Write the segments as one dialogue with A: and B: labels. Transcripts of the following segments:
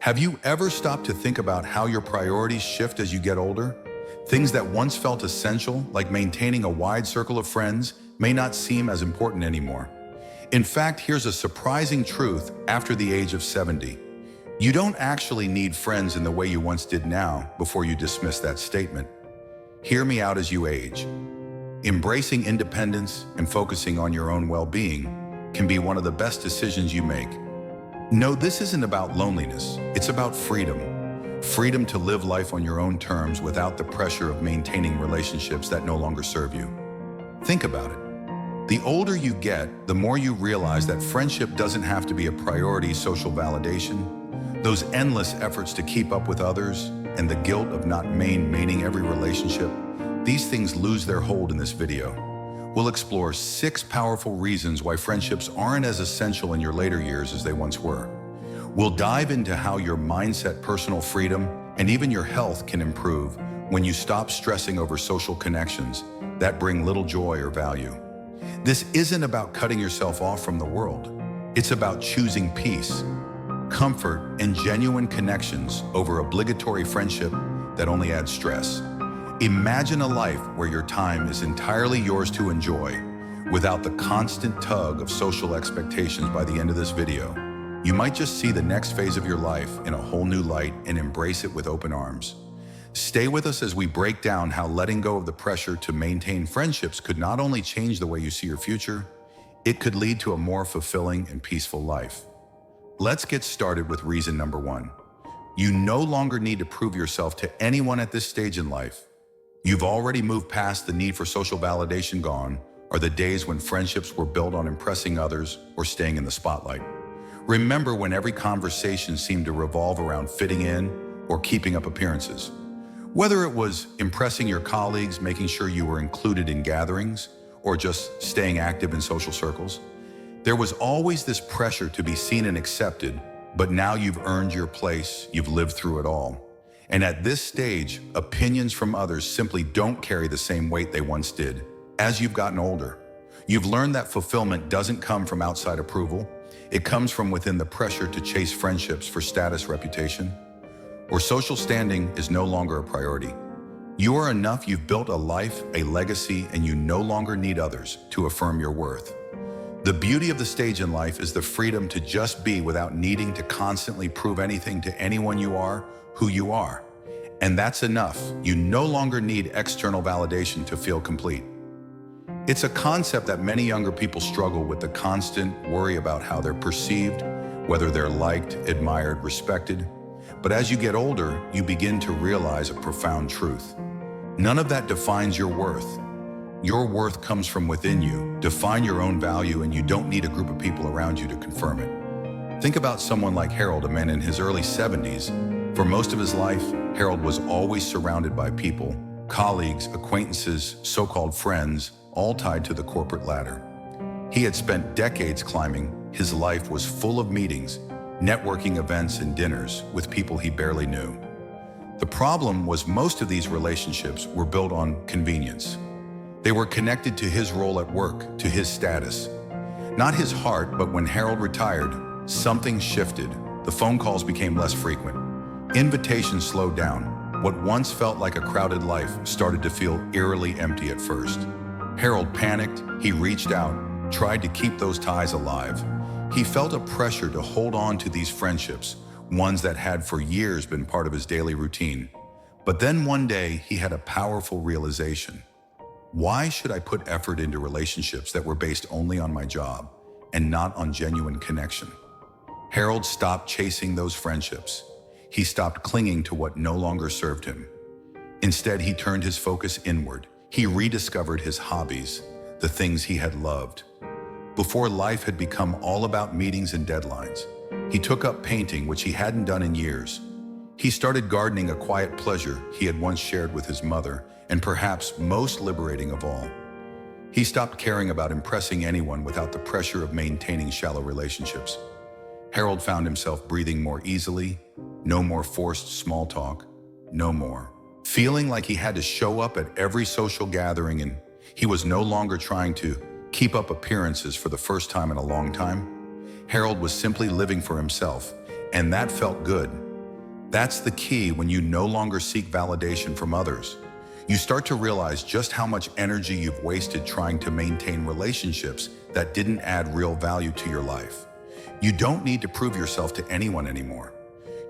A: Have you ever stopped to think about how your priorities shift as you get older? Things that once felt essential, like maintaining a wide circle of friends, may not seem as important anymore. In fact, here's a surprising truth after the age of 70. You don't actually need friends in the way you once did now before you dismiss that statement. Hear me out as you age. Embracing independence and focusing on your own well-being can be one of the best decisions you make. No, this isn't about loneliness. It's about freedom. Freedom to live life on your own terms without the pressure of maintaining relationships that no longer serve you. Think about it. The older you get, the more you realize that friendship doesn't have to be a priority. Social validation, those endless efforts to keep up with others, and the guilt of not maintaining every relationship, these things lose their hold in this video. We'll explore 6 powerful reasons why friendships aren't as essential in your later years as they once were. We'll dive into how your mindset, personal freedom, and even your health can improve when you stop stressing over social connections that bring little joy or value. This isn't about cutting yourself off from the world. It's about choosing peace, comfort, and genuine connections over obligatory friendship that only adds stress. Imagine a life where your time is entirely yours to enjoy, without the constant tug of social expectations. By the end of this video, you might just see the next phase of your life in a whole new light and embrace it with open arms. Stay with us as we break down how letting go of the pressure to maintain friendships could not only change the way you see your future, it could lead to a more fulfilling and peaceful life. Let's get started with reason number 1. You no longer need to prove yourself to anyone at this stage in life. You've already moved past the need for social validation. Gone are the days when friendships were built on impressing others or staying in the spotlight. Remember when every conversation seemed to revolve around fitting in or keeping up appearances? Whether it was impressing your colleagues, making sure you were included in gatherings, or just staying active in social circles, there was always this pressure to be seen and accepted. But now you've earned your place, you've lived through it all. And at this stage, opinions from others simply don't carry the same weight they once did. As you've gotten older, you've learned that fulfillment doesn't come from outside approval. It comes from within the pressure to chase friendships for status, reputation, or social standing is no longer a priority. You are enough, you've built a life, a legacy, and you no longer need others to affirm your worth. The beauty of the stage in life is the freedom to just be without needing to constantly prove anything to anyone. You are who you are, and that's enough. You no longer need external validation to feel complete. It's a concept that many younger people struggle with, the constant worry about how they're perceived, whether they're liked, admired, respected. But as you get older, you begin to realize a profound truth. None of that defines your worth. Your worth comes from within you. Define your own value, and you don't need a group of people around you to confirm it. Think about someone like Harold, a man in his early 70s. For most of his life, Harold was always surrounded by people, colleagues, acquaintances, so-called friends, all tied to the corporate ladder. He had spent decades climbing. His life was full of meetings, networking events, and dinners with people he barely knew. The problem was most of these relationships were built on convenience. They were connected to his role at work, to his status. Not his heart. But when Harold retired, something shifted. The phone calls became less frequent. Invitations slowed down. What once felt like a crowded life started to feel eerily empty at first. Harold panicked. He reached out, tried to keep those ties alive. He felt a pressure to hold on to these friendships, ones that had for years been part of his daily routine. But then one day, he had a powerful realization. Why should I put effort into relationships that were based only on my job and not on genuine connection? Harold stopped chasing those friendships. He stopped clinging to what no longer served him. Instead, he turned his focus inward. He rediscovered his hobbies, the things he had loved. Before life had become all about meetings and deadlines, he took up painting, which he hadn't done in years. He started gardening, a quiet pleasure he had once shared with his mother, and perhaps most liberating of all, he stopped caring about impressing anyone without the pressure of maintaining shallow relationships. Harold found himself breathing more easily, no more forced small talk, no more feeling like he had to show up at every social gathering, and he was no longer trying to keep up appearances. For the first time in a long time, Harold was simply living for himself, and that felt good. That's the key when you no longer seek validation from others. You start to realize just how much energy you've wasted trying to maintain relationships that didn't add real value to your life. You don't need to prove yourself to anyone anymore.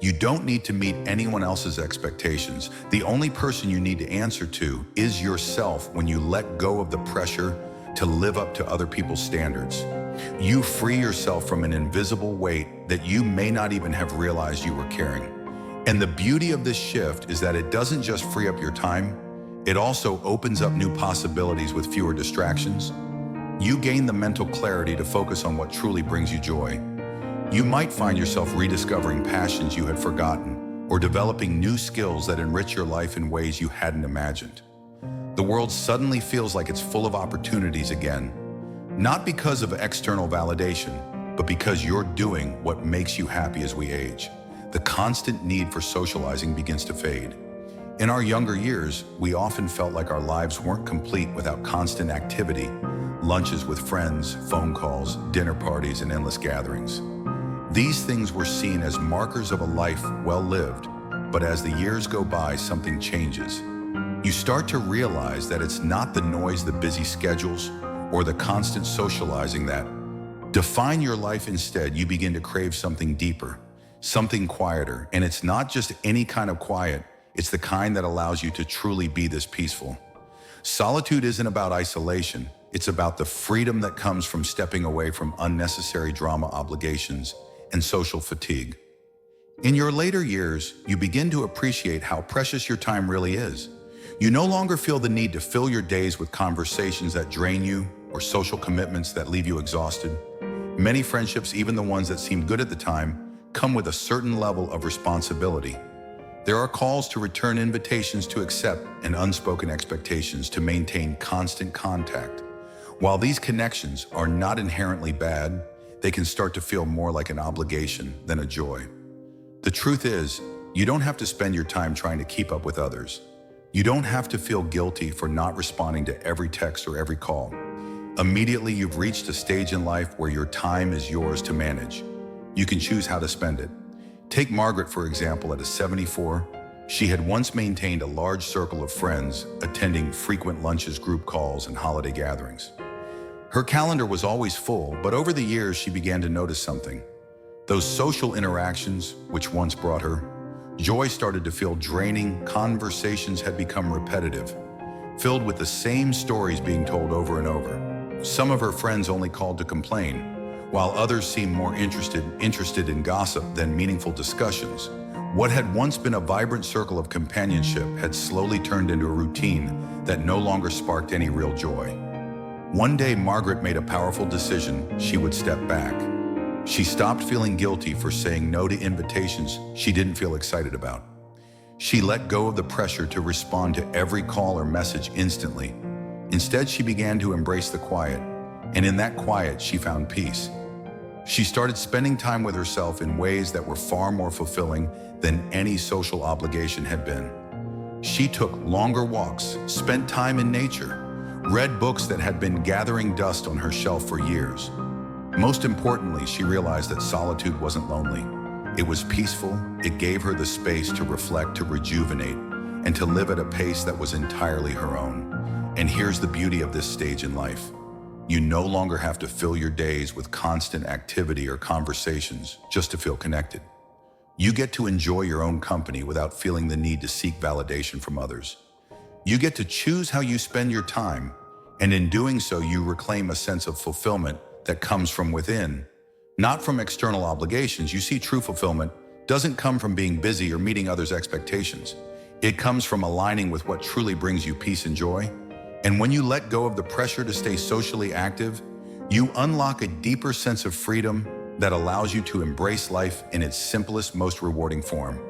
A: You don't need to meet anyone else's expectations. The only person you need to answer to is yourself when you let go of the pressure to live up to other people's standards. You free yourself from an invisible weight that you may not even have realized you were carrying. And the beauty of this shift is that it doesn't just free up your time, it also opens up new possibilities with fewer distractions. You gain the mental clarity to focus on what truly brings you joy. You might find yourself rediscovering passions you had forgotten or developing new skills that enrich your life in ways you hadn't imagined. The world suddenly feels like it's full of opportunities again, not because of external validation, but because you're doing what makes you happy as we age. The constant need for socializing begins to fade. In our younger years, we often felt like our lives weren't complete without constant activity, lunches with friends, phone calls, dinner parties, and endless gatherings. These things were seen as markers of a life well lived, but as the years go by, something changes. You start to realize that it's not the noise, the busy schedules, or the constant socializing that define your life. Instead, you begin to crave something deeper, something quieter, and it's not just any kind of quiet, it's the kind that allows you to truly be this peaceful. Solitude isn't about isolation, it's about the freedom that comes from stepping away from unnecessary drama, obligations, and social fatigue. In your later years, you begin to appreciate how precious your time really is. You no longer feel the need to fill your days with conversations that drain you or social commitments that leave you exhausted. Many friendships, even the ones that seem good at the time, come with a certain level of responsibility. There are calls to return, invitations to accept, and unspoken expectations to maintain constant contact. While these connections are not inherently bad, they can start to feel more like an obligation than a joy. The truth is, you don't have to spend your time trying to keep up with others. You don't have to feel guilty for not responding to every text or every call. Immediately, you've reached a stage in life where your time is yours to manage. You can choose how to spend it. Take Margaret, for example. At 74, she had once maintained a large circle of friends, attending frequent lunches, group calls, and holiday gatherings. Her calendar was always full, but over the years she began to notice something. Those social interactions, which once brought her joy, started to feel draining. Conversations had become repetitive, filled with the same stories being told over and over. Some of her friends only called to complain, while others seemed more interested in gossip than meaningful discussions. What had once been a vibrant circle of companionship had slowly turned into a routine that no longer sparked any real joy. One day, Margaret made a powerful decision. She would step back. She stopped feeling guilty for saying no to invitations she didn't feel excited about. She let go of the pressure to respond to every call or message instantly. Instead, she began to embrace the quiet, and in that quiet, she found peace. She started spending time with herself in ways that were far more fulfilling than any social obligation had been. She took longer walks, spent time in nature, read books that had been gathering dust on her shelf for years. Most importantly, she realized that solitude wasn't lonely. It was peaceful. It gave her the space to reflect, to rejuvenate, and to live at a pace that was entirely her own. And here's the beauty of this stage in life. You no longer have to fill your days with constant activity or conversations just to feel connected. You get to enjoy your own company without feeling the need to seek validation from others. You get to choose how you spend your time, and in doing so, you reclaim a sense of fulfillment that comes from within, not from external obligations. You see, true fulfillment doesn't come from being busy or meeting others' expectations. It comes from aligning with what truly brings you peace and joy. And when you let go of the pressure to stay socially active, you unlock a deeper sense of freedom that allows you to embrace life in its simplest, most rewarding form.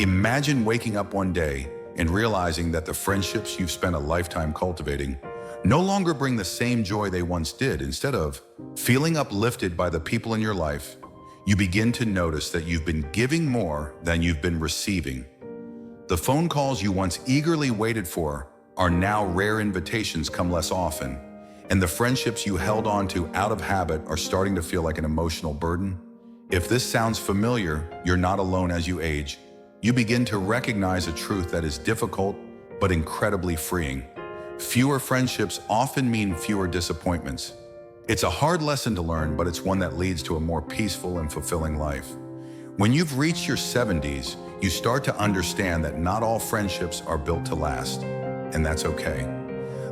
A: Imagine waking up one day and realizing that the friendships you've spent a lifetime cultivating no longer bring the same joy they once did. Instead of feeling uplifted by the people in your life, you begin to notice that you've been giving more than you've been receiving. The phone calls you once eagerly waited for are now rare. Invitations come less often, and the friendships you held on to out of habit are starting to feel like an emotional burden. If this sounds familiar, you're not alone. As you age, you begin to recognize a truth that is difficult but incredibly freeing. Fewer friendships often mean fewer disappointments. It's a hard lesson to learn, but it's one that leads to a more peaceful and fulfilling life. When you've reached your 70s, you start to understand that not all friendships are built to last, and that's okay.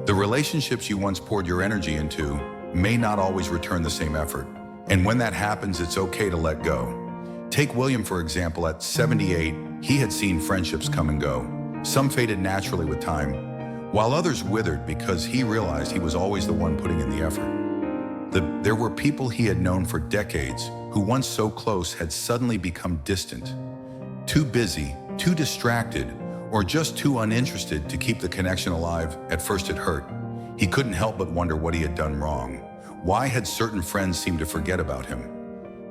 A: The relationships you once poured your energy into may not always return the same effort, and when that happens, it's okay to let go. Take William, for example. At 78, he had seen friendships come and go. Some faded naturally with time, while others withered because he realized he was always the one putting in the effort. There were people he had known for decades who, once so close, had suddenly become distant, too busy, too distracted, or just too uninterested to keep the connection alive. At first it hurt. He couldn't help but wonder what he had done wrong. Why had certain friends seemed to forget about him?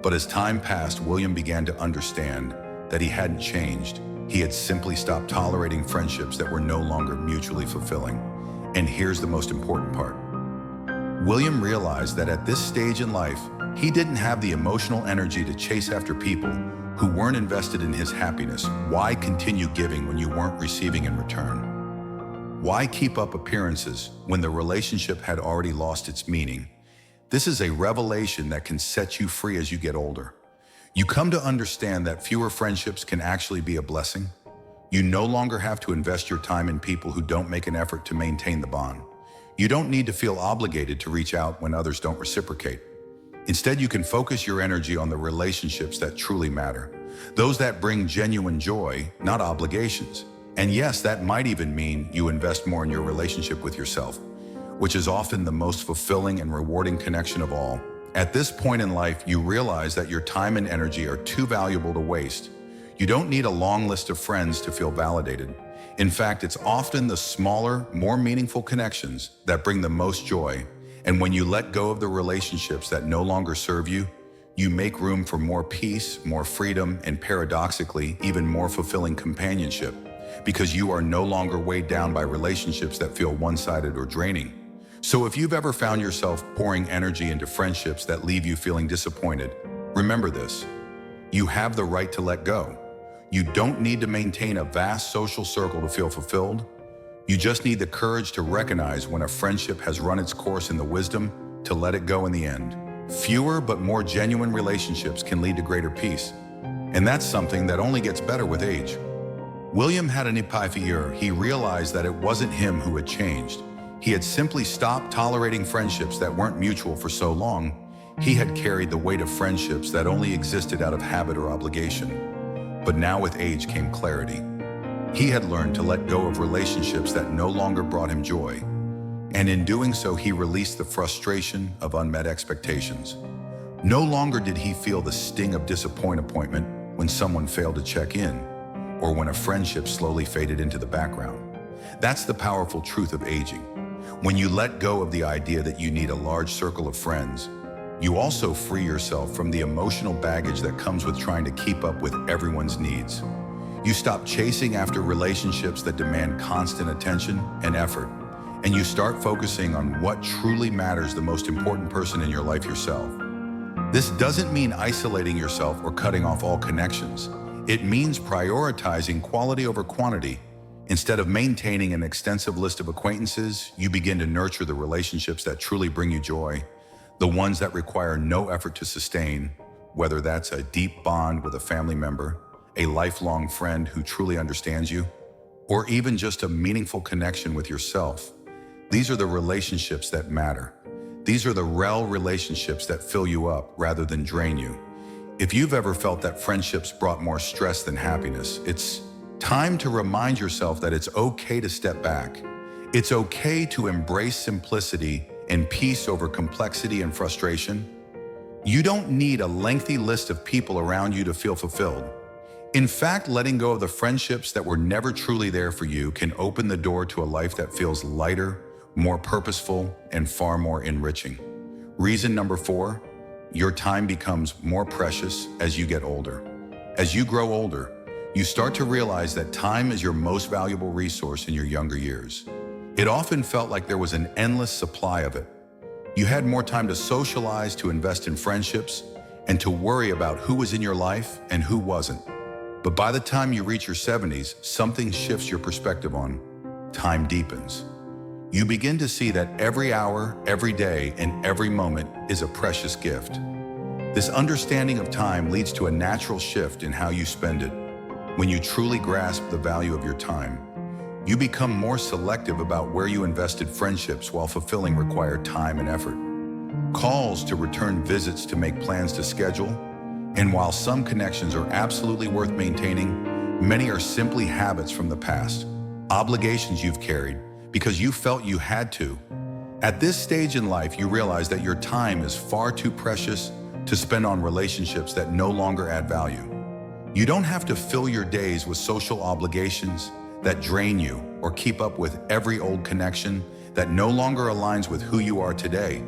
A: But as time passed, William began to understand that he hadn't changed. He had simply stopped tolerating friendships that were no longer mutually fulfilling. And here's the most important part. William realized that at this stage in life, he didn't have the emotional energy to chase after people who weren't invested in his happiness. Why continue giving when you weren't receiving in return? Why keep up appearances when the relationship had already lost its meaning? This is a revelation that can set you free as you get older. You come to understand that fewer friendships can actually be a blessing. You no longer have to invest your time in people who don't make an effort to maintain the bond. You don't need to feel obligated to reach out when others don't reciprocate. Instead, you can focus your energy on the relationships that truly matter, those that bring genuine joy, not obligations. And yes, that might even mean you invest more in your relationship with yourself, which is often the most fulfilling and rewarding connection of all. At this point in life, you realize that your time and energy are too valuable to waste. You don't need a long list of friends to feel validated. In fact, it's often the smaller, more meaningful connections that bring the most joy. And when you let go of the relationships that no longer serve you, you make room for more peace, more freedom, and paradoxically, even more fulfilling companionship, because you are no longer weighed down by relationships that feel one-sided or draining. So if you've ever found yourself pouring energy into friendships that leave you feeling disappointed, remember this: you have the right to let go. You don't need to maintain a vast social circle to feel fulfilled. You just need the courage to recognize when a friendship has run its course and the wisdom to let it go in the end. Fewer but more genuine relationships can lead to greater peace. And that's something that only gets better with age. William had an epiphany. He realized that it wasn't him who had changed. He had simply stopped tolerating friendships that weren't mutual for so long. He had carried the weight of friendships that only existed out of habit or obligation. But now with age came clarity. He had learned to let go of relationships that no longer brought him joy. And in doing so, he released the frustration of unmet expectations. No longer did he feel the sting of disappointment when someone failed to check in, or when a friendship slowly faded into the background. That's the powerful truth of aging. When you let go of the idea that you need a large circle of friends, you also free yourself from the emotional baggage that comes with trying to keep up with everyone's needs. You stop chasing after relationships that demand constant attention and effort, and you start focusing on what truly matters, the most important person in your life, yourself. This doesn't mean isolating yourself or cutting off all connections. It means prioritizing quality over quantity. Instead of maintaining an extensive list of acquaintances, you begin to nurture the relationships that truly bring you joy, the ones that require no effort to sustain, whether that's a deep bond with a family member, a lifelong friend who truly understands you, or even just a meaningful connection with yourself. These are the relationships that matter. These are the real relationships that fill you up rather than drain you. If you've ever felt that friendships brought more stress than happiness, it's time to remind yourself that it's okay to step back. It's okay to embrace simplicity and peace over complexity and frustration. You don't need a lengthy list of people around you to feel fulfilled. In fact, letting go of the friendships that were never truly there for you can open the door to a life that feels lighter, more purposeful, and far more enriching. Reason number 4, your time becomes more precious as you get older. As you grow older, you start to realize that time is your most valuable resource in your younger years. It often felt like there was an endless supply of it. You had more time to socialize, to invest in friendships, and to worry about who was in your life and who wasn't. But by the time you reach your 70s, something shifts your perspective on time deepens. You begin to see that every hour, every day, and every moment is a precious gift. This understanding of time leads to a natural shift in how you spend it. When you truly grasp the value of your time, you become more selective about where you invested friendships while fulfilling required time and effort. Calls to return visits to make plans to schedule, and while some connections are absolutely worth maintaining, many are simply habits from the past, obligations you've carried because you felt you had to. At this stage in life, you realize that your time is far too precious to spend on relationships that no longer add value. You don't have to fill your days with social obligations that drain you or keep up with every old connection that no longer aligns with who you are today.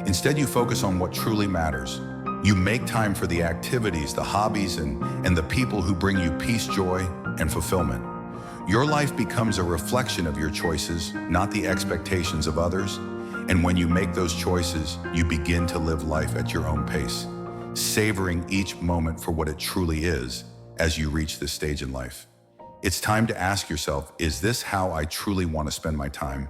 A: Instead, you focus on what truly matters. You make time for the activities, the hobbies, and the people who bring you peace, joy, and fulfillment. Your life becomes a reflection of your choices, not the expectations of others. And when you make those choices, you begin to live life at your own pace, savoring each moment for what it truly is as you reach this stage in life. It's time to ask yourself, is this how I truly want to spend my time?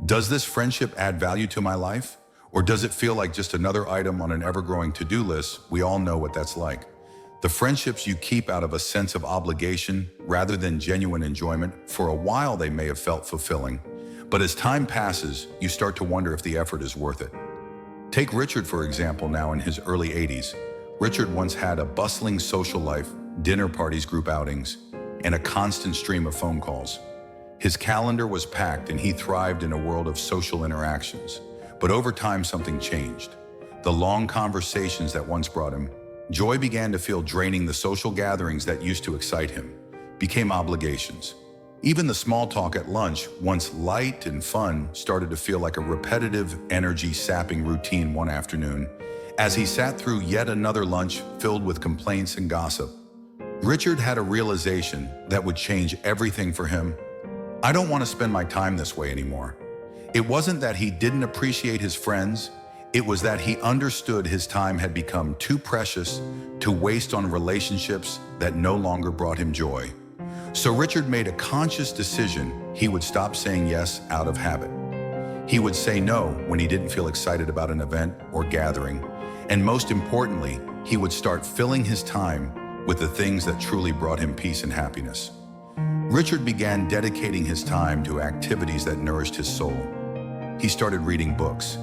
A: Does this friendship add value to my life? Or does it feel like just another item on an ever-growing to-do list? We all know what that's like. The friendships you keep out of a sense of obligation rather than genuine enjoyment, for a while they may have felt fulfilling, but as time passes, you start to wonder if the effort is worth it. Take Richard, for example, now in his early 80s. Richard once had a bustling social life, dinner parties, group outings, and a constant stream of phone calls. His calendar was packed and he thrived in a world of social interactions. But over time, something changed. The long conversations that once brought him joy began to feel draining. The social gatherings that used to excite him became obligations. Even the small talk at lunch, once light and fun, started to feel like a repetitive, energy-sapping routine one afternoon as he sat through yet another lunch filled with complaints and gossip. Richard had a realization that would change everything for him. I don't want to spend my time this way anymore. It wasn't that he didn't appreciate his friends, it was that he understood his time had become too precious to waste on relationships that no longer brought him joy. So Richard made a conscious decision. He would stop saying yes out of habit. He would say no when he didn't feel excited about an event or gathering. And most importantly, he would start filling his time with the things that truly brought him peace and happiness. Richard began dedicating his time to activities that nourished his soul. He started reading books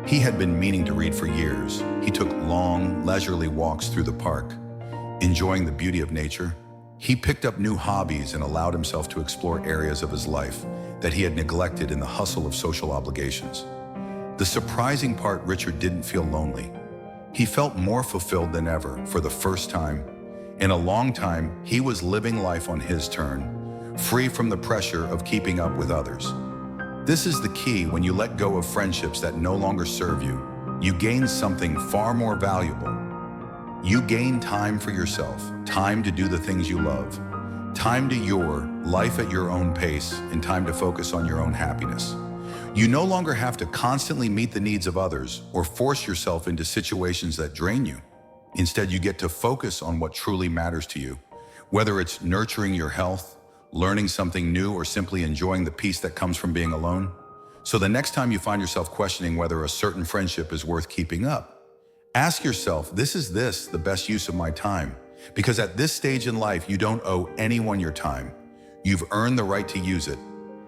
A: he had been meaning to read for years. He took long, leisurely walks through the park, enjoying the beauty of nature. He picked up new hobbies and allowed himself to explore areas of his life that he had neglected in the hustle of social obligations. The surprising part, Richard didn't feel lonely. He felt more fulfilled than ever. For the first time in a long time, he was living life on his turn, free from the pressure of keeping up with others. This is the key. When you let go of friendships that no longer serve you, you gain something far more valuable. You gain time for yourself, time to do the things you love, time to your life at your own pace, and time to focus on your own happiness. You no longer have to constantly meet the needs of others or force yourself into situations that drain you. Instead, you get to focus on what truly matters to you, whether it's nurturing your health, learning something new, or simply enjoying the peace that comes from being alone. So the next time you find yourself questioning whether a certain friendship is worth keeping up, ask yourself, is this the best use of my time? Because at this stage in life, you don't owe anyone your time. You've earned the right to use it.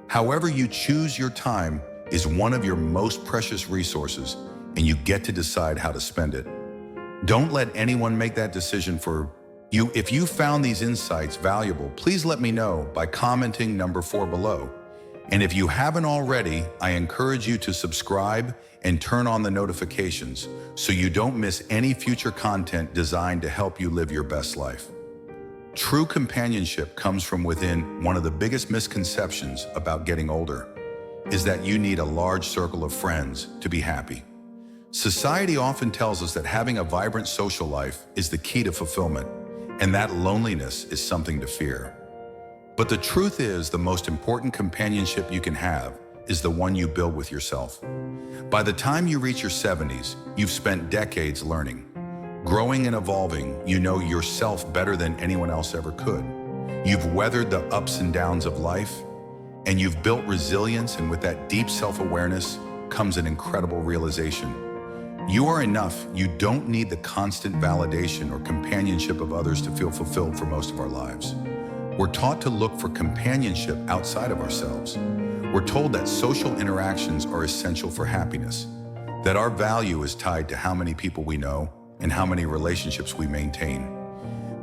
A: However you choose your time is one of your most precious resources, and you get to decide how to spend it. Don't let anyone make that decision for you. If you found these insights valuable, please let me know by commenting number 4 below. And if you haven't already, I encourage you to subscribe and turn on the notifications so you don't miss any future content designed to help you live your best life. True companionship comes from within. One of the biggest misconceptions about getting older is that you need a large circle of friends to be happy. Society often tells us that having a vibrant social life is the key to fulfillment, and that loneliness is something to fear. But the truth is, the most important companionship you can have is the one you build with yourself. By the time you reach your 70s, you've spent decades learning, Growing and evolving, you know yourself better than anyone else ever could. You've weathered the ups and downs of life, and you've built resilience, and with that deep self-awareness comes an incredible realization. You are enough. You don't need the constant validation or companionship of others to feel fulfilled for most of our lives. We're taught to look for companionship outside of ourselves. We're told that social interactions are essential for happiness, that our value is tied to how many people we know and how many relationships we maintain.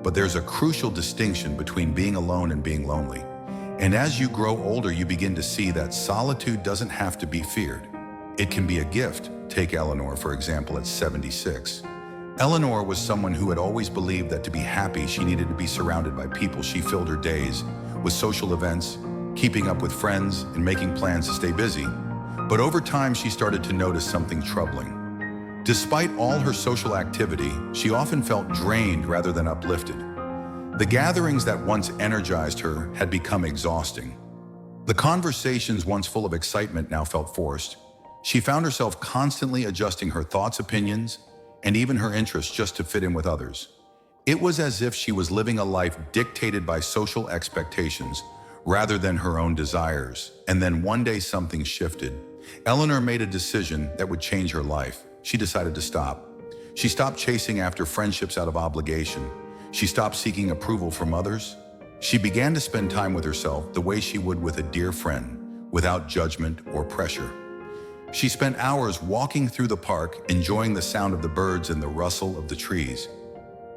A: But there's a crucial distinction between being alone and being lonely. And as you grow older, you begin to see that solitude doesn't have to be feared. It can be a gift. Take Eleanor, for example, at 76. Eleanor was someone who had always believed that to be happy, she needed to be surrounded by people. She filled her days with social events, keeping up with friends, and making plans to stay busy. But over time, she started to notice something troubling. Despite all her social activity, she often felt drained rather than uplifted. The gatherings that once energized her had become exhausting. The conversations once full of excitement now felt forced. She found herself constantly adjusting her thoughts, opinions, and even her interests just to fit in with others. It was as if she was living a life dictated by social expectations rather than her own desires. And then one day something shifted. Eleanor made a decision that would change her life. She decided to stop. She stopped chasing after friendships out of obligation. She stopped seeking approval from others. She began to spend time with herself the way she would with a dear friend, without judgment or pressure. She spent hours walking through the park, enjoying the sound of the birds and the rustle of the trees.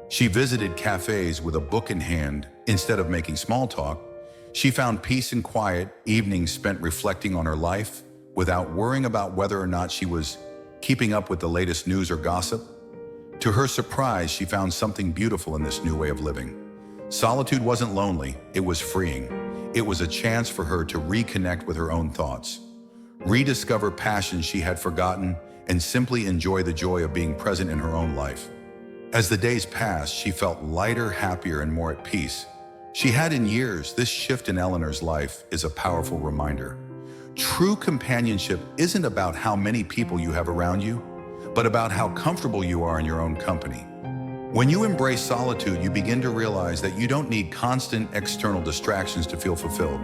A: She visited cafes with a book in hand instead of making small talk. She found peace and quiet, evenings spent reflecting on her life without worrying about whether or not she was keeping up with the latest news or gossip. To her surprise, she found something beautiful in this new way of living. Solitude wasn't lonely, it was freeing. It was a chance for her to reconnect with her own thoughts, rediscover passions she had forgotten, and simply enjoy the joy of being present in her own life. As the days passed, she felt lighter, happier, and more at peace. She had in years. This shift in Eleanor's life is a powerful reminder. True companionship isn't about how many people you have around you, but about how comfortable you are in your own company. When you embrace solitude, you begin to realize that you don't need constant external distractions to feel fulfilled.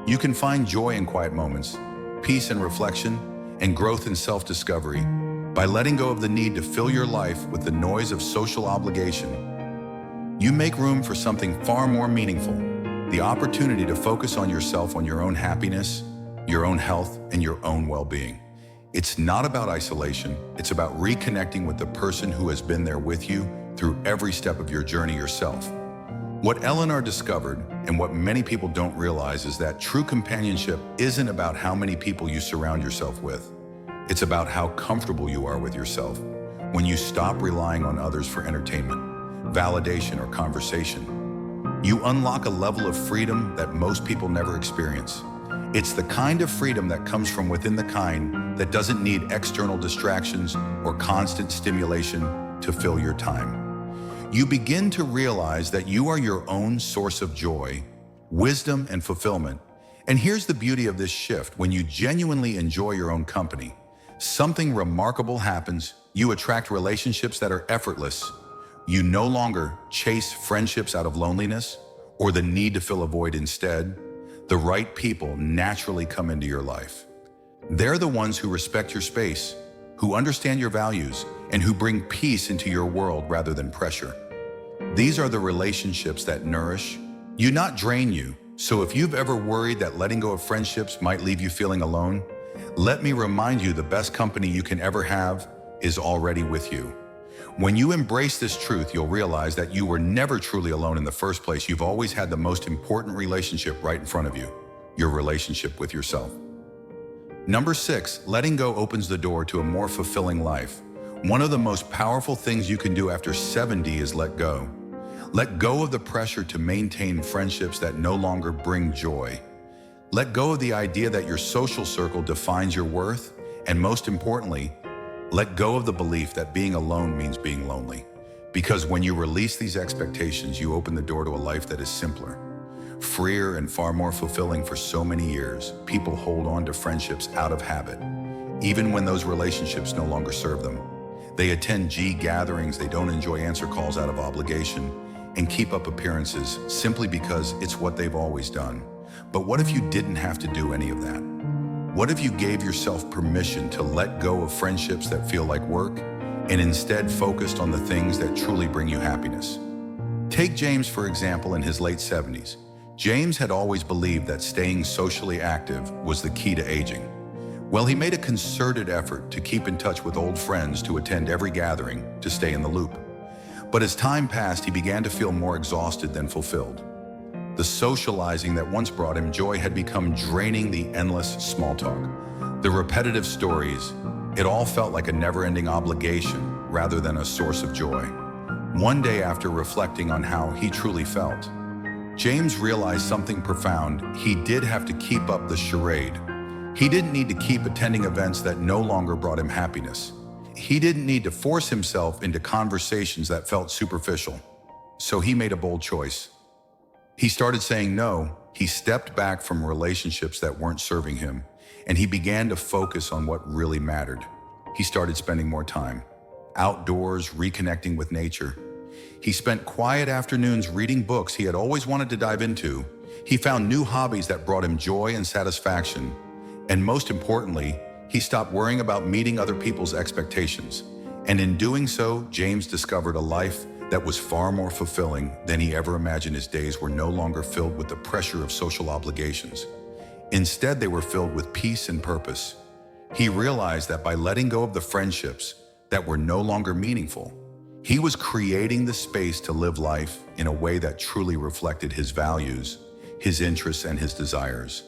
A: You can find joy in quiet moments, peace and reflection, and growth in self-discovery by letting go of the need to fill your life with the noise of social obligation. You make room for something far more meaningful, the opportunity to focus on yourself, on your own happiness, your own health, and your own well-being. It's not about isolation, it's about reconnecting with the person who has been there with you through every step of your journey yourself. What Eleanor discovered, and what many people don't realize, is that true companionship isn't about how many people you surround yourself with. It's about how comfortable you are with yourself. When you stop relying on others for entertainment, validation, or conversation, you unlock a level of freedom that most people never experience. It's the kind of freedom that comes from within, the kind that doesn't need external distractions or constant stimulation to fill your time. You begin to realize that you are your own source of joy, wisdom, and fulfillment. And here's the beauty of this shift. When you genuinely enjoy your own company, something remarkable happens. You attract relationships that are effortless. You no longer chase friendships out of loneliness or the need to fill a void. Instead, the right people naturally come into your life. They're the ones who respect your space, who understand your values, and who bring peace into your world rather than pressure. These are the relationships that nourish you, not drain you. So if you've ever worried that letting go of friendships might leave you feeling alone, let me remind you, the best company you can ever have is already with you. When you embrace this truth, you'll realize that you were never truly alone in the first place. You've always had the most important relationship right in front of you, your relationship with yourself. Number 6, letting go opens the door to a more fulfilling life. One of the most powerful things you can do after 70 is let go. Let go of the pressure to maintain friendships that no longer bring joy. Let go of the idea that your social circle defines your worth, and most importantly, let go of the belief that being alone means being lonely. Because when you release these expectations, you open the door to a life that is simpler, freer, and far more fulfilling. For so many years, people hold on to friendships out of habit, even when those relationships no longer serve them. They attend G gatherings, they don't enjoy answer calls out of obligation, and keep up appearances simply because it's what they've always done. But what if you didn't have to do any of that? What if you gave yourself permission to let go of friendships that feel like work and instead focused on the things that truly bring you happiness? Take James, for example, in his late 70s. James had always believed that staying socially active was the key to aging. Well, he made a concerted effort to keep in touch with old friends, to attend every gathering, to stay in the loop. But as time passed, he began to feel more exhausted than fulfilled. The socializing that once brought him joy had become draining. The endless small talk, the repetitive stories, it all felt like a never-ending obligation rather than a source of joy. One day, after reflecting on how he truly felt, James realized something profound. He did have to keep up the charade. He didn't need to keep attending events that no longer brought him happiness. He didn't need to force himself into conversations that felt superficial. So he made a bold choice. He started saying no. He stepped back from relationships that weren't serving him, and he began to focus on what really mattered. He started spending more time outdoors, reconnecting with nature. He spent quiet afternoons reading books he had always wanted to dive into. He found new hobbies that brought him joy and satisfaction. And most importantly, he stopped worrying about meeting other people's expectations. And in doing so, James discovered a life that was far more fulfilling than he ever imagined. His days were no longer filled with the pressure of social obligations. Instead, they were filled with peace and purpose. He realized that by letting go of the friendships that were no longer meaningful, he was creating the space to live life in a way that truly reflected his values, his interests, and his desires.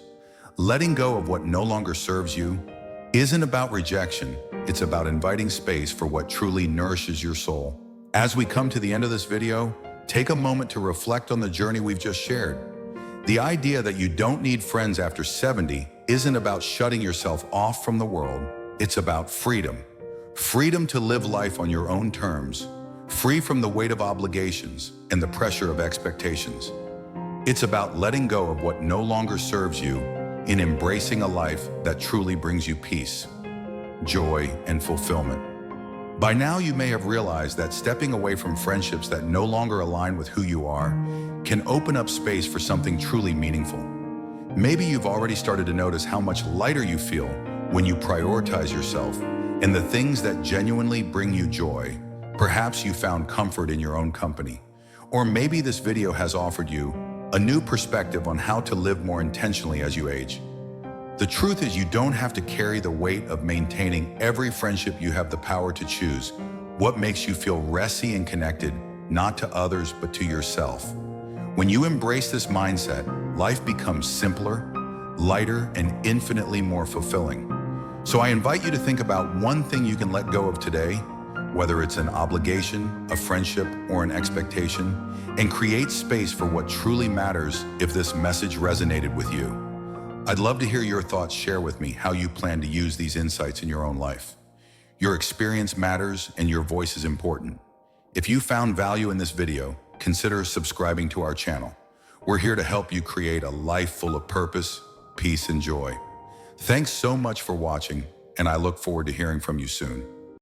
A: Letting go of what no longer serves you isn't about rejection. It's about inviting space for what truly nourishes your soul. As we come to the end of this video, take a moment to reflect on the journey we've just shared. The idea that you don't need friends after 70 isn't about shutting yourself off from the world. It's about freedom. Freedom to live life on your own terms, free from the weight of obligations and the pressure of expectations. It's about letting go of what no longer serves you in embracing a life that truly brings you peace, joy, and fulfillment. By now, you may have realized that stepping away from friendships that no longer align with who you are can open up space for something truly meaningful. Maybe you've already started to notice how much lighter you feel when you prioritize yourself and the things that genuinely bring you joy. Perhaps you found comfort in your own company. Or maybe this video has offered you a new perspective on how to live more intentionally as you age. The truth is, you don't have to carry the weight of maintaining every friendship. You have the power to choose what makes you feel rested and connected, not to others, but to yourself. When you embrace this mindset, life becomes simpler, lighter, and infinitely more fulfilling. So I invite you to think about one thing you can let go of today, whether it's an obligation, a friendship, or an expectation, and create space for what truly matters. If this message resonated with you, I'd love to hear your thoughts. Share with me how you plan to use these insights in your own life. Your experience matters and your voice is important. If you found value in this video, consider subscribing to our channel. We're here to help you create a life full of purpose, peace, and joy. Thanks so much for watching, and I look forward to hearing from you soon.